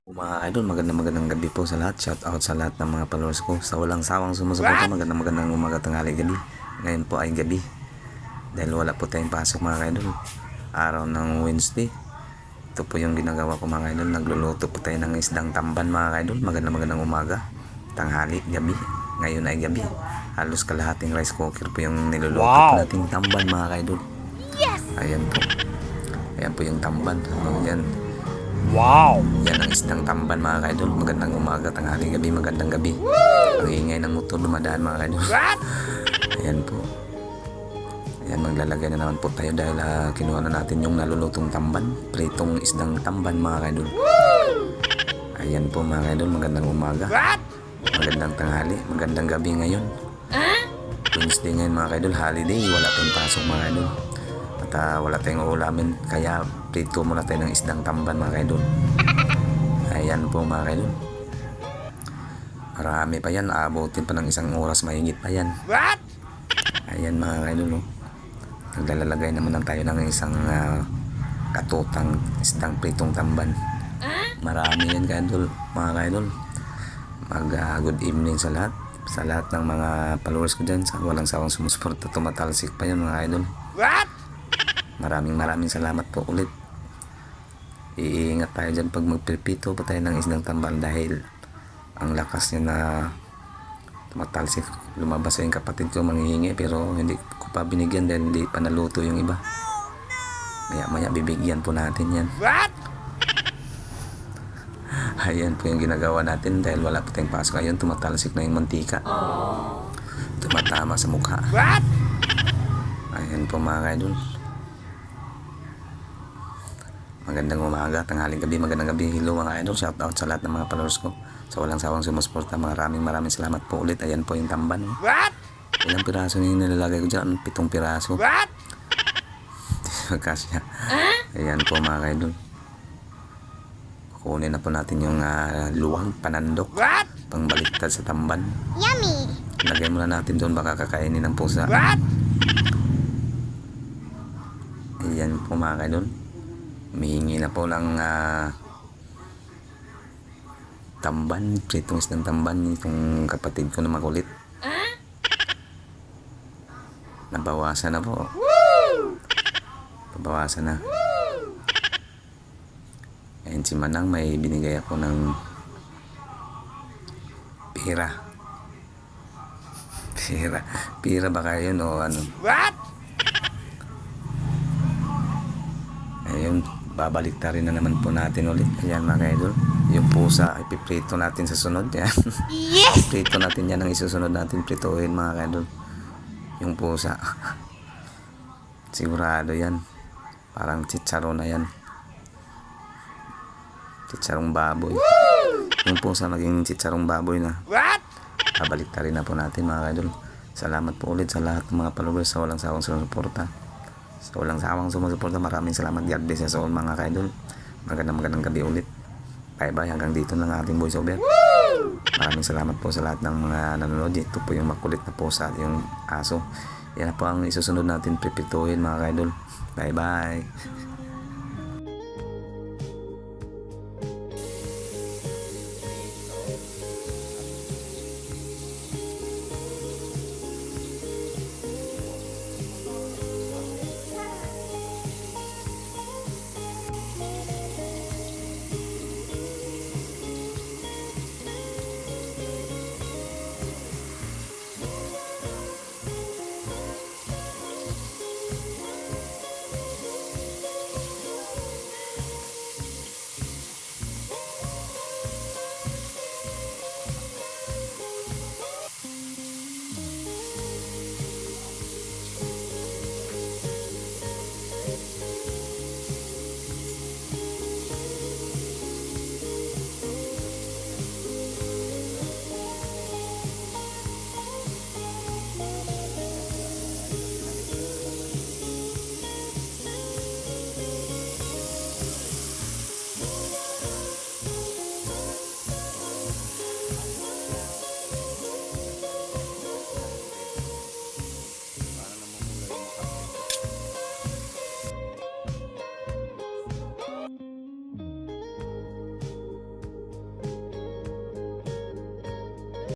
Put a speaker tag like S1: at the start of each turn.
S1: Mga idol, magandang gabi po sa lahat. Shout out sa lahat ng mga followers ko. Sa walang sawang sumusuporta, magandang umaga, tanghali, gabi. Ngayon po ay gabi. Dahil wala po tayong pasok mga idol. Araw ng Wednesday. Ito po yung ginagawa ko mga idol. Nagluluto po tayo ng isdang tamban mga idol. Magandang umaga, tanghali, gabi. Ngayon ay gabi. Halos kalahating rice cooker po yung niluluto po nating tamban mga idol. Ayan po. Ayan po yung tamban. Ayan.
S2: Wow!
S1: Yan ang isdang tamban mga kaidol. Magandang umaga, tanghali, gabi, magandang gabi. Ang ingay ng motor dumadaan mga kaidol. Ayan po. Ayan, maglalagay na naman po tayo dahil kinuha na natin yung nalulutong tamban. Pritong isdang tamban mga kaidol. Ayan po mga kaidol, magandang umaga. Magandang tanghali, magandang gabi ngayon. Wednesday ngayon mga kaidol, holiday. Wala tayong pasok mga kaidol. At wala tayong ulamin, kaya prito muna tayo ng isdang tamban mga kaidol. Ayan po mga kaidol. Marami pa yan, aabutin pa ng isang oras, mahigit pa yan. Ayan mga kaidol, no? Naglalagay naman lang tayo ng isang katutang isdang pritong tamban. Marami yan kaidol, mga kaidol. Good evening sa lahat. Sa lahat ng mga followers ko dyan, sa walang sawang sumusuporta, tumatalsik pa yan mga kaidol. Maraming salamat po ulit. Iingat tayo dyan pag magpipito pa tayo ng isdang tambal dahil ang lakas niya na tumatalsik. Lumabas yung kapatid ko manghihingi pero hindi ko pa binigyan dahil hindi pa naluto yung iba. Maya bibigyan po natin yan. Ayan po yung ginagawa natin dahil wala pa tayong pasok. Ayun, tumatalsik na yung mantika. Tumatama sa mukha. Ayan po mga kaidol. Magandang umaga, tanghaling gabi, magandang gabi. Hello mga idol, shout out sa lahat ng mga followers ko. Sa walang sawang sumusuporta, maraming salamat po ulit. Ayan po yung tamban. Ilang piraso na yung nilalagay ko dyan? 7 piraso. Magkasya. Ayan po mga idol. Kukunin na po natin yung luwang panandok. Pangbaliktad sa tamban.
S3: Yummy!
S1: Lagay muna natin doon, baka kakainin ng pusa. Ayan po mga idol. Humihingi na po ng tamban, pritong isdang tamban itong kapatid ko na makulit. Nabawasan na po. Nabawasan na. Ayun si Manang, may binigay ako ng pira. Pira ba kayo yun o ano? Ayun, babaliktarin na naman po natin ulit. Ayan mga idol, yung pusa ay piprito natin sa sunod. Yan.
S3: Yes!
S1: Prito natin yan ang isusunod natin prituhin mga idol. Yung pusa. Sigurado yan. Parang chicharon na yan. Chicharong baboy. Yung pusa maging chicharong baboy na. Babaliktarin na po natin mga idol. Salamat po ulit sa lahat ng mga followers sa walang sawang sumusuporta. Sa walang sawang sumusuporta, maraming salamat. God bless us all mga kaidol. Magandang gabi ulit. Bye bye, hanggang dito lang ating voice over. Maraming salamat po sa lahat ng mga nanonood. Ito po yung makulit na pusa at yung aso. Yan po ang isusunod natin pipituhin mga kaidol. Bye bye.